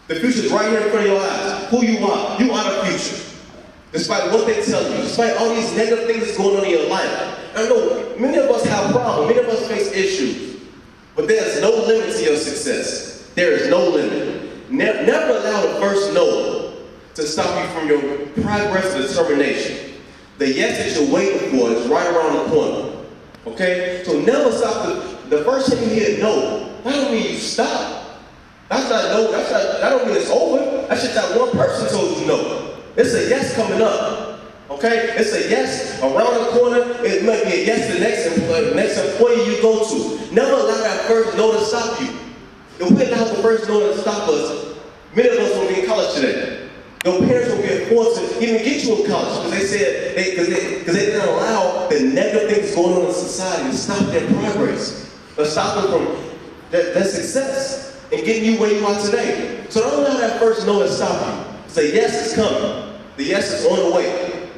The future is right here in front of your eyes. Who you are the future. Despite what they tell you, despite all these negative things that's going on in your life. I know many of us have problems, many of us face issues, but there's no limit to your success. There is no limit. Never allow the first no to stop you from your progress and determination. The yes that you're waiting for is right around the corner. Okay? So never stop. The first time you hear no, that don't mean you stop. That's not no, that don't mean it's over. That's just that one person told you no. It's a yes coming up. Okay? It's a yes around the corner. It might be a yes to the next employee you go to. Never allow that first no to stop you. If we allow the first no to stop us, many of us will be in college today. Your parents will be forced to even get you in college because they said because they didn't allow the negative things going on in society to stop their progress, or stop them from their success and getting you where you are today. So don't allow that first no to stop you. Say yes is coming. The yes is on the way.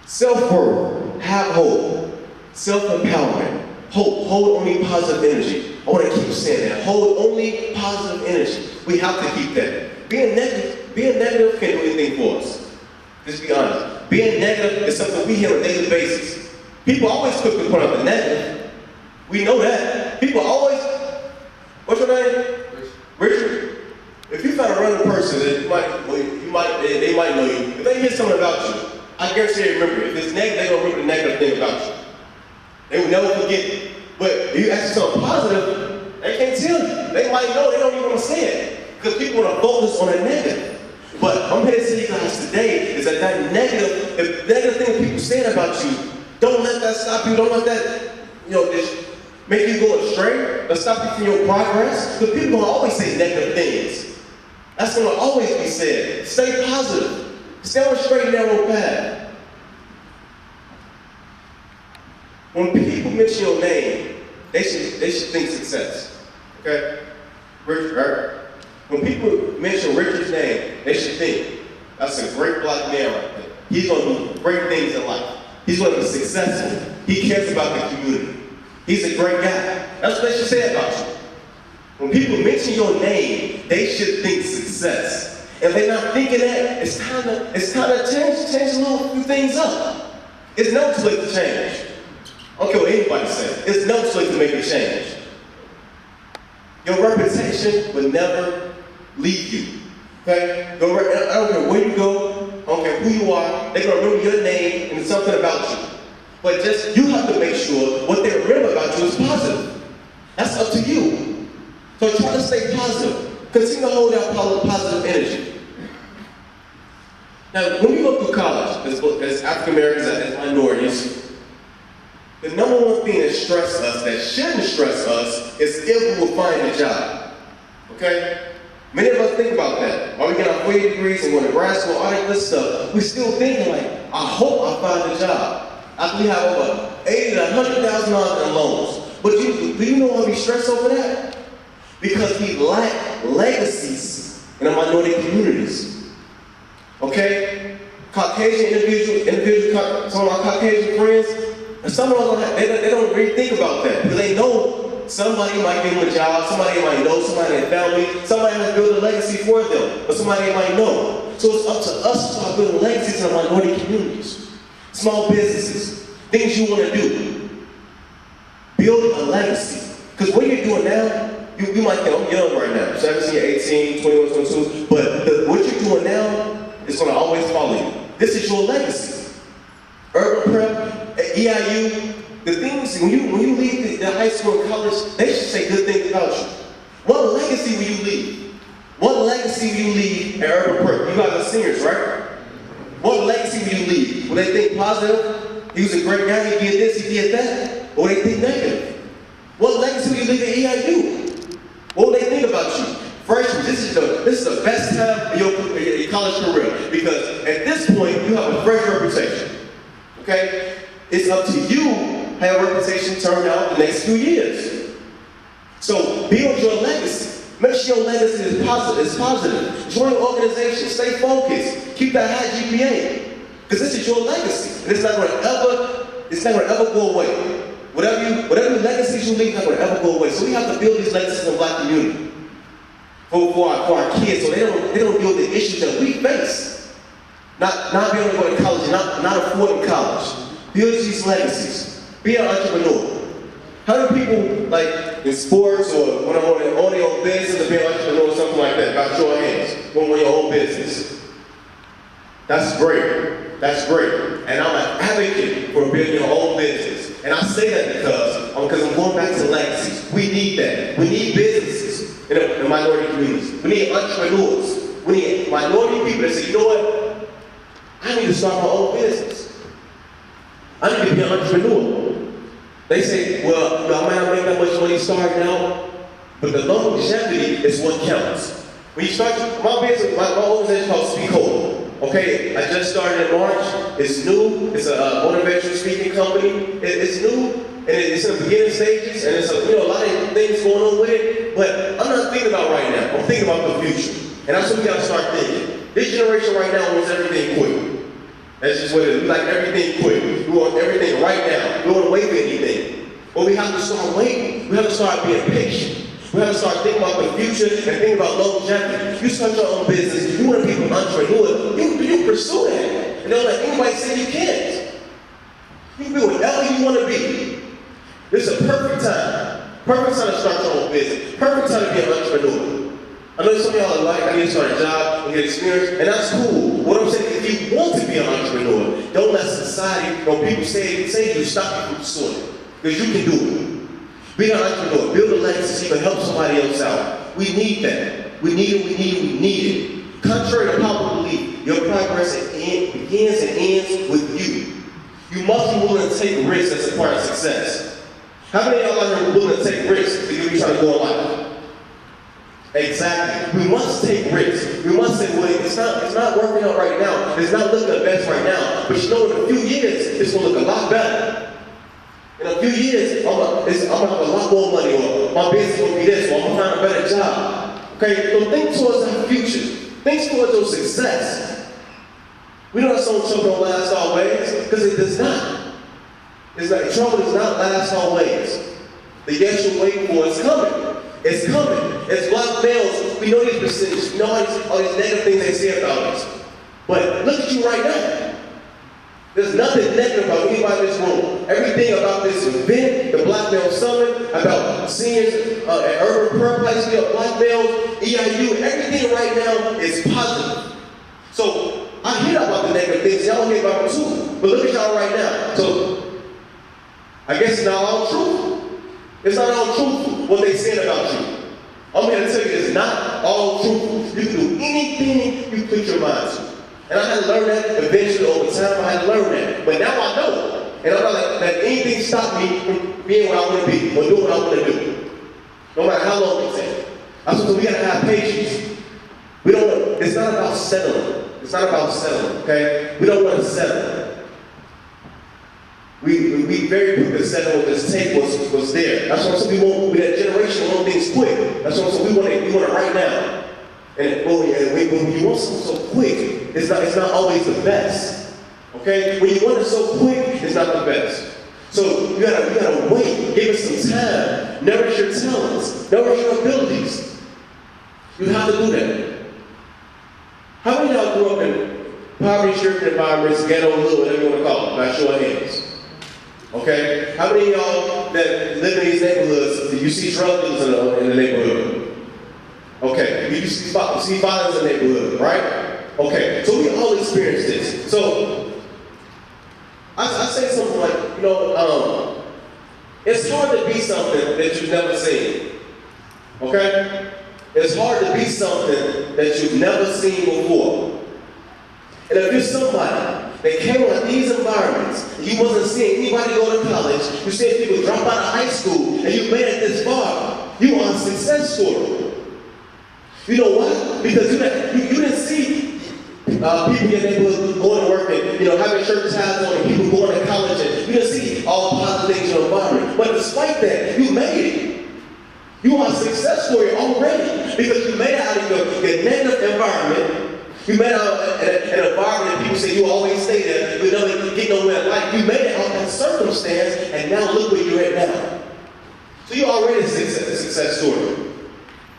Self-worth, have hope, self-empowerment, hope, hold only positive energy. I want to keep saying that. Hold only positive energy. We have to keep that. Being negative can't do anything for us. Just be honest. Being negative is something we hear on a daily basis. People always quick to point out the negative. We know that. People always, what's your name? Richard. If you find a random person that they might know you. If they hear something about you, I guarantee they remember it. If it's negative, they're gonna remember the negative thing about you. They will never forget it. But if you ask something positive, they can't tell you. They might know, they don't even want to say it. Because people want to focus on the negative. But I'm here to tell you guys today is that negative, the negative thing people saying about you, don't let that stop you. Don't let that, just make you go astray or stop you from your progress. Because people will always say negative things. That's going to always be said. Stay positive. Stay on a straight and narrow path. When people mention your name, they should think success. Okay? Richard, right? When people mention Richard's name, they should think, that's a great black man right there. He's going to do great things in life. He's going to be successful. He cares about the community. He's a great guy. That's what they should say about you. When people mention your name, they should think success. If they're not thinking that, it's time to change a little few things up. It's never too late to change. I don't care what anybody says. It's never too late to make a change. Your reputation will never leave you. Okay? I don't care where you go, I don't care who you are, they're going to remember your name and something about you. But you have to make sure what they remember about you is positive. That's up to you. So try to stay positive. Continue to hold out positive energy. Now, when we go through college, as African Americans, as minorities, the number one thing that stresses us, that shouldn't stress us, is if we will find a job. Okay? Many of us think about that. While we get our 4 degrees and going to grad school, all that good stuff, we're still thinking like, I hope I find a job. After we have over $80,000 to $100,000 in loans. But do you know why we stress over that? Because we lack legacies in our minority communities. Okay? Caucasian individuals, some of our Caucasian friends, and some of them, they don't really think about that. Because they know somebody might give them a job, somebody might know, somebody in their family, somebody has built a legacy for them, or somebody might know. So it's up to us to start building legacies in our minority communities. Small businesses, things you want to do. Build a legacy. Because what you're doing now, you might think, I'm young right now, 17, 18, 21, 22, but what you're doing now is going to always follow you. This is your legacy. Urban prep, EIU, the things, when you leave the high school and college, they should say good things about you. What legacy will you leave? What legacy will you leave at urban prep? You guys are seniors, right? What legacy will you leave? Will they think positive? He was a great guy, he did this, he did that? Or will they think negative? What legacy will you leave at EIU? What will they think about you? Freshmen, this is the best time of your college career because at this point, you have a fresh reputation. Okay? It's up to you how your reputation turns out the next few years. So build your legacy. Make sure your legacy is positive. Join an organization. Stay focused. Keep that high GPA. Because this is your legacy. And it's not going to ever go away. Whatever legacies you leave, not going to ever go away. So we have to build these legacies in the black community. for our kids, so they don't deal with the issues that we face. Not being able to go to college, not affording college. Build these legacies. Be an entrepreneur. How do people, like in sports or when I'm on their own business, or be an entrepreneur or something like that, about your hands, going on your own business? That's great. That's great. And I'm an advocate for building your own business. And I say that because I'm going back to legacies. We need that. We need businesses in minority communities. We need entrepreneurs. We need minority people that say, you know what? I need to start my own business. I need to be an entrepreneur. They say, well, I might not make that much money starting out, but the longevity is what counts. When you start, my business, my organization is called S.T.R.O.N.G. Okay, I just started in March. It's new. It's a motivational speaking company. It's new, and it's in the beginning stages, and it's a lot of things going on with it. But I'm not thinking about right now. I'm thinking about the future, and that's what we got to start thinking. This generation right now wants everything quick. That's just what it is. We like everything quick. We want everything right now. We don't want to wait for anything. But we have to start waiting. We have to start being patient. We have to start thinking about the future and thinking about longevity. You start your own business, you want to be an entrepreneur, you pursue that. And don't let anybody say you can't. You can be whatever you want to be. This is a perfect time. Perfect time to start your own business. Perfect time to be an entrepreneur. I know some of y'all are like, I need to start a job and get experience, and that's cool. What I'm saying is, if you want to be an entrepreneur, don't let society or people say you stop you from pursuing it. Because you can do it. Be an entrepreneur, build a legacy so you can help somebody else out. We need that. We need it. Contrary to popular belief, your progress begins and ends with you. You must be willing to take risks as a part of success. How many of y'all out here are willing to take risks to you trying to go in life? Exactly. We must take risks. We must say, well, it's not working out right now. It's not looking the best right now. But you know, in a few years, it's going to look a lot better. In a few years, I'm going to have a lot more money, or my business will be this, or I'm going to find a better job. Okay? So think towards our future. Think towards your success. We know that some trouble don't last always, because it does not. It's like trouble does not last always. The yes you're waiting for is coming. It's coming. It's black males. We know these percentages. We know all these negative things they say about us. But look at you right now. There's nothing negative about anybody in this room. Everything about this event, the Black Male Summit, about seniors at Urban Prayer Place, Black males, EIU, everything right now is positive. So I hear about the negative things. Y'all hear about them too. But look at y'all right now. So I guess it's not all truthful. It's not all truthful what they said about you. I'm here to tell you it's not all truthful. You can do anything you put your mind to. And I had to learn that eventually over time. I had to learn that. But now I know. And I'm not let anything stop me from being what I want to be or doing what I want to do. No matter how long it takes. That's what we got to have patience. It's not about settling. It's not about settling, okay? We don't want to settle. We very quick to settle when this tape was there. That's why we want, with that generation, we want things quick. That's why we want it right now. And when you want something so quick, it's not always the best. Okay? When you want it so quick, it's not the best. So you gotta wait, give it some time, nourish your talents, nourish your abilities. You have to do that. How many of y'all grew up in poverty-stricken environments, ghetto, hood, whatever you want to call it, by show of hands? Okay? How many of y'all that live in these neighborhoods, you see drug dealers in the neighborhood? Okay, you see violence in the neighborhood, right? Okay, so we all experience this. So, I say something like, it's hard to be something that you've never seen. Okay? It's hard to be something that you've never seen before. And if you're somebody that came out of these environments, and you wasn't seeing anybody go to college, you seeing people drop out of high school, and you made it this far, you are a success story. You know why? Because you didn't see people in your neighborhood going to work and having church ties on and people going to college, and you didn't see all the positive things in your environment. But despite that, you made it. You are a success story already because you made it out of your negative environment. You made it out of an environment that people say you always stay there, you never get nowhere in life. You made it out of that circumstance, and now look where you're at now. So you're already a success story.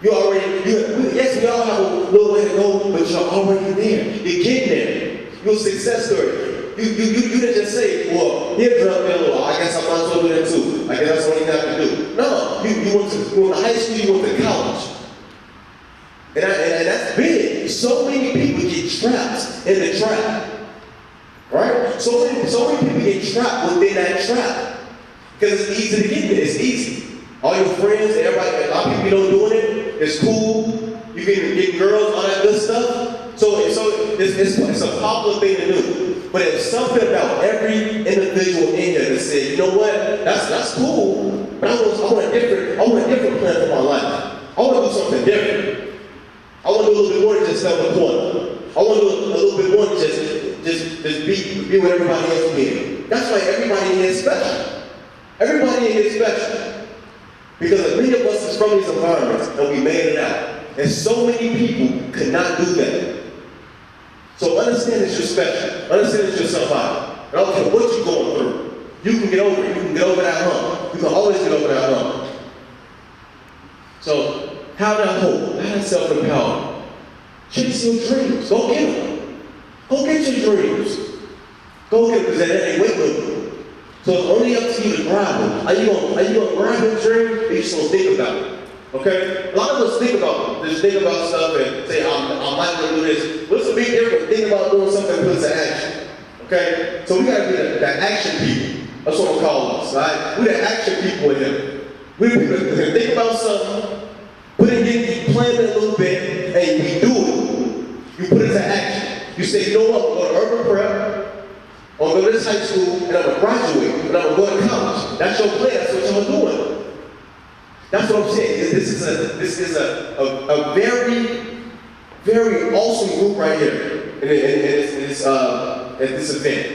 Yes, already there. You're getting there. You're a success story. You didn't just say, well, here's well, I guess I might as well do that too. I guess that's what you have to do. No, you went to high school, you went to college. And that's big. So many people get trapped in the trap. Right? So many people get trapped within that trap. Because it's easy to get there. It's easy. All your friends, everybody, a lot of people don't doing it. It's cool. You get girls, all that good stuff. So it's a popular thing to do. But there's something about every individual in here that said, you know what, that's cool, but I want a different plan for my life. I want to do something different. I want to do a little bit more than just sell the corner. I want to do a little bit more than just be with everybody else here. That's why everybody in here is special. Everybody in here is special. Because many of us is from these environments and we made it out. And so many people could not do that. So understand that you're special. Understand that you're somebody. And I don't care what you're going through. You can get over it. You can get over that hump. You can always get over that hump. So have that hope. Have that self-empowerment. Chase your dreams. Go get them. Go get your dreams. Go get them because that ain't waiting on you. So it's only up to you to grab them. Are you gonna grab your dream or you just gonna think about it? Okay? A lot of us think about stuff and say, I might want to do this. What's the big difference? Think about doing something and put it to action. Okay? So we gotta be the action people. That's what we call us, right? We're the action people in here. We're the people that think about something, plan it a little bit, and we do it. You put it to action. You say, you know what, I'm going to urban prep, I'm going to go to this high school, and I'm going to graduate, and I'm going to go to college. That's your plan. That's what y'all doing. That's what I'm saying. This is a very, very awesome group right here at this event.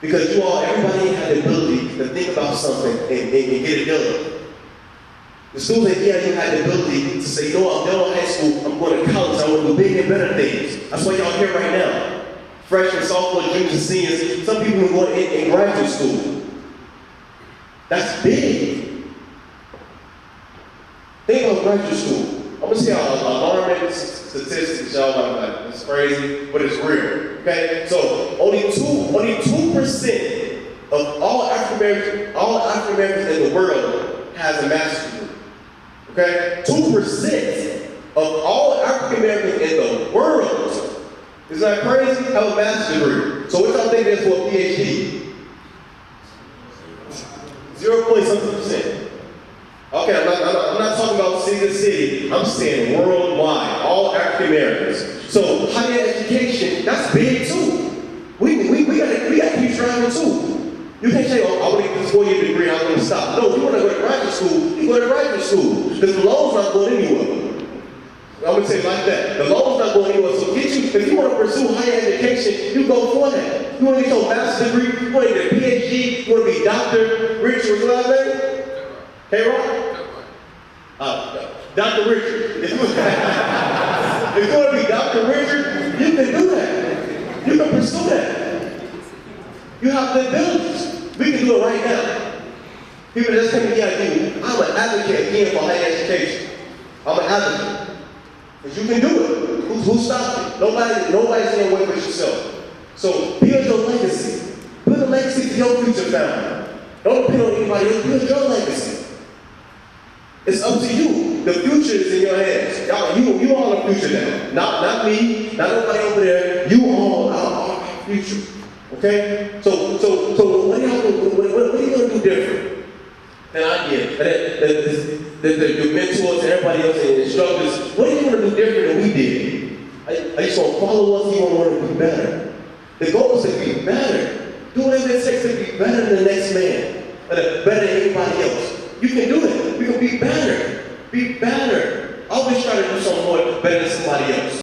Because everybody had the ability to think about something and get it done. The students that you had the ability to say, you know what, I'm done with high school, I'm going to college, I want to do bigger and better things. That's why y'all here right now. Freshmen, sophomores, juniors, and seniors, some people are going in graduate school. That's big. Think about graduate school. I'm going to see how alarming statistics y'all might be like, it's crazy, but it's real. Okay? So only 2% of all African-Americans in the world has a master's degree. Okay? 2% of all African-Americans in the world, isn't that crazy? Have a master's degree. So what y'all think is for a PhD? 0.something%. Okay, I'm not talking about city to city. I'm saying worldwide, all African Americans. So higher education, that's big too. We gotta keep striving too. You can't say, oh, I want to get this 4-year degree, I'm going to stop. No, you want to go to graduate school, you go to graduate school. Because the loan's not going anywhere. I'm going to say it like that. The loan's not going anywhere. So if you want to pursue higher education, you go for that. You want to get your master's degree, you want to get a PhD, you want to be Dr. Richard, what's that name? Hey, Ron? Dr. Richard. If you want to be Dr. Richard, you can do that. You can pursue that. You have the abilities. We can do it right now. People just come here and do, I'm an advocate again for higher education. I'm an advocate. Because you can do it. Who stopped you? Nobody's in your way but yourself. So build your legacy. Build a legacy for your future family. Don't depend on anybody else. Build your legacy. It's up to you. The future is in your hands. You all are the future now. Not me, not nobody over there. You all are our future. Okay? So what are you going to do different? And I get your mentors and everybody else and instructors, what are you going to do different than we did? Are you going to follow us? You want to be better? The goal is to be better. Do whatever it takes to be better than the next man. Or better than anybody else. You can do it. We can be better. Be better. Always try to do something more better than somebody else.